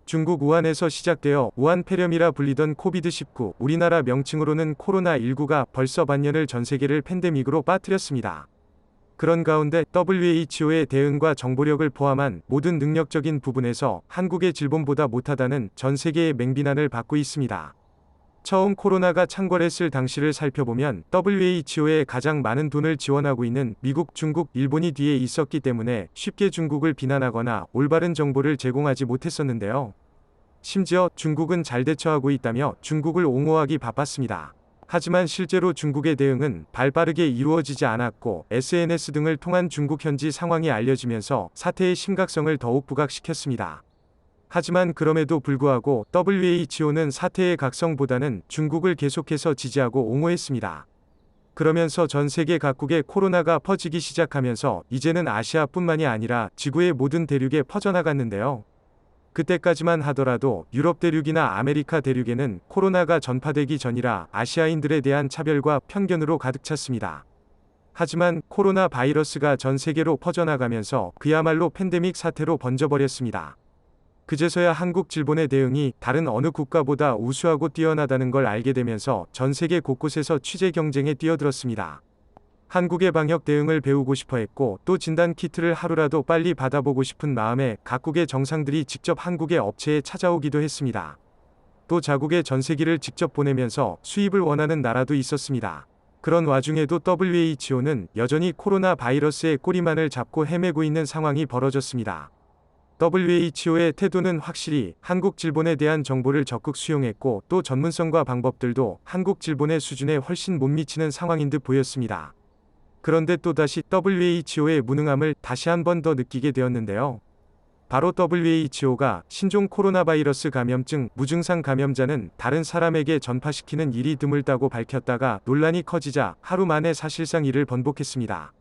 중국 우한에서 시작되어 우한폐렴이라 불리던 코비드-19, 우리나라 명칭으로는 코로나19가 벌써 반년을 전 세계를 팬데믹으로 빠뜨렸습니다. 그런 가운데 WHO의 대응과 정보력을 포함한 모든 능력적인 부분에서 한국의 질본보다 못하다는 전 세계의 맹비난을 받고 있습니다. 처음 코로나가 창궐했을 당시를 살펴보면 WHO에 가장 많은 돈을 지원하고 있는 미국, 중국, 일본이 뒤에 있었기 때문에 쉽게 중국을 비난하거나 올바른 정보를 제공하지 못했었는데요. 심지어 중국은 잘 대처하고 있다며 중국을 옹호하기 바빴습니다. 하지만 실제로 중국의 대응은 발빠르게 이루어지지 않았고 SNS 등을 통한 중국 현지 상황이 알려지면서 사태의 심각성을 더욱 부각시켰습니다. 하지만 그럼에도 불구하고 WHO는 사태의 각성보다는 중국을 계속해서 지지하고 옹호했습니다. 그러면서 전 세계 각국에 코로나가 퍼지기 시작하면서 이제는 아시아뿐만이 아니라 지구의 모든 대륙에 퍼져나갔는데요. 그때까지만 하더라도 유럽 대륙이나 아메리카 대륙에는 코로나가 전파되기 전이라 아시아인들에 대한 차별과 편견으로 가득 찼습니다. 하지만 코로나 바이러스가 전 세계로 퍼져나가면서 그야말로 팬데믹 사태로 번져버렸습니다. 그제서야 한국 질본의 대응이 다른 어느 국가보다 우수하고 뛰어나다는 걸 알게 되면서 전 세계 곳곳에서 취재 경쟁에 뛰어들었습니다. 한국의 방역 대응을 배우고 싶어 했고 또 진단 키트를 하루라도 빨리 받아보고 싶은 마음에 각국의 정상들이 직접 한국의 업체에 찾아오기도 했습니다. 또 자국의 전세기를 직접 보내면서 수입을 원하는 나라도 있었습니다. 그런 와중에도 WHO는 여전히 코로나 바이러스의 꼬리만을 잡고 헤매고 있는 상황이 벌어졌습니다. WHO의 태도는 확실히 한국 질본에 대한 정보를 적극 수용했고 또 전문성과 방법들도 한국 질본의 수준에 훨씬 못 미치는 상황인 듯 보였습니다. 그런데 또다시 WHO의 무능함을 다시 한 번 더 느끼게 되었는데요. 바로 WHO가 신종 코로나 바이러스 감염증 무증상 감염자는 다른 사람에게 전파시키는 일이 드물다고 밝혔다가 논란이 커지자 하루 만에 사실상 이를 번복했습니다.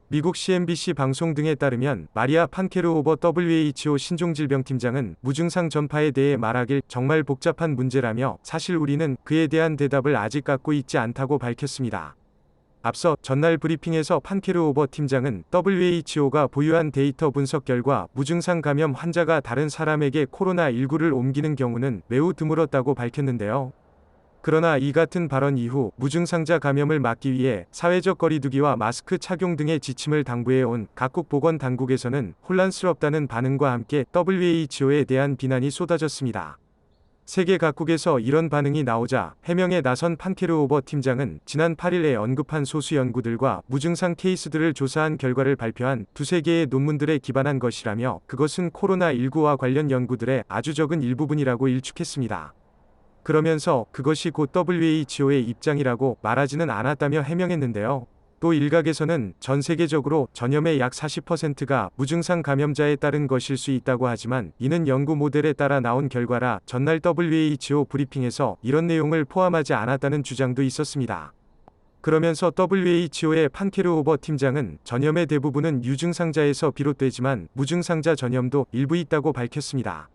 미국 CNBC 방송 등에 따르면 마리아 판케르오버 WHO 신종질병팀장은 무증상 전파에 대해 말하길 정말 복잡한 문제라며 사실 우리는 그에 대한 대답을 아직 갖고 있지 않다고 밝혔습니다. 앞서 전날 브리핑에서 판케르오버 팀장은 WHO가 보유한 데이터 분석 결과 무증상 감염 환자가 다른 사람에게 코로나19를 옮기는 경우는 매우 드물었다고 밝혔는데요. 그러나 이 같은 발언 이후 무증상자 감염을 막기 위해 사회적 거리두기와 마스크 착용 등의 지침을 당부해온 각국 보건당국에서는 혼란스럽다는 반응과 함께 WHO에 대한 비난이 쏟아졌습니다. 세계 각국에서 이런 반응이 나오자 해명에 나선 판케르오버 팀장은 지난 8일에 언급한 소수 연구들과 무증상 케이스들을 조사한 결과를 발표한 두세 개의 논문들에 기반한 것이라며 그것은 코로나19와 관련 연구들의 아주 적은 일부분이라고 일축했습니다. 그러면서 그것이 곧 WHO의 입장이라고 말하지는 않았다며 해명했는데요. 또 일각에서는 전 세계적으로 전염의 약 40%가 무증상 감염자에 따른 것일 수 있다고 하지만 이는 연구 모델에 따라 나온 결과라 전날 WHO 브리핑에서 이런 내용을 포함하지 않았다는 주장도 있었습니다. 그러면서 WHO의 판케르오버 팀장은 전염의 대부분은 유증상자에서 비롯되지만 무증상자 전염도 일부 있다고 밝혔습니다.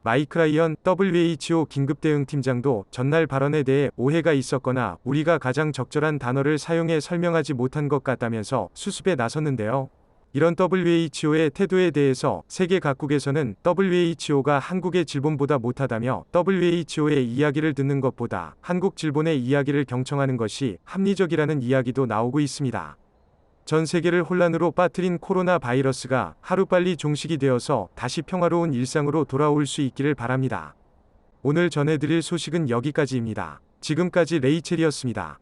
마이크 라이언 WHO 긴급대응팀장도 전날 발언에 대해 오해가 있었거나 우리가 가장 적절한 단어를 사용해 설명하지 못한 것 같다면서 수습에 나섰는데요. 이런 WHO의 태도에 대해서 세계 각국에서는 WHO가 한국의 질본보다 못하다며 WHO의 이야기를 듣는 것보다 한국 질본의 이야기를 경청하는 것이 합리적이라는 이야기도 나오고 있습니다. 전 세계를 혼란으로 빠뜨린 코로나 바이러스가 하루빨리 종식이 되어서 다시 평화로운 일상으로 돌아올 수 있기를 바랍니다. 오늘 전해드릴 소식은 여기까지입니다. 지금까지 레이첼이었습니다.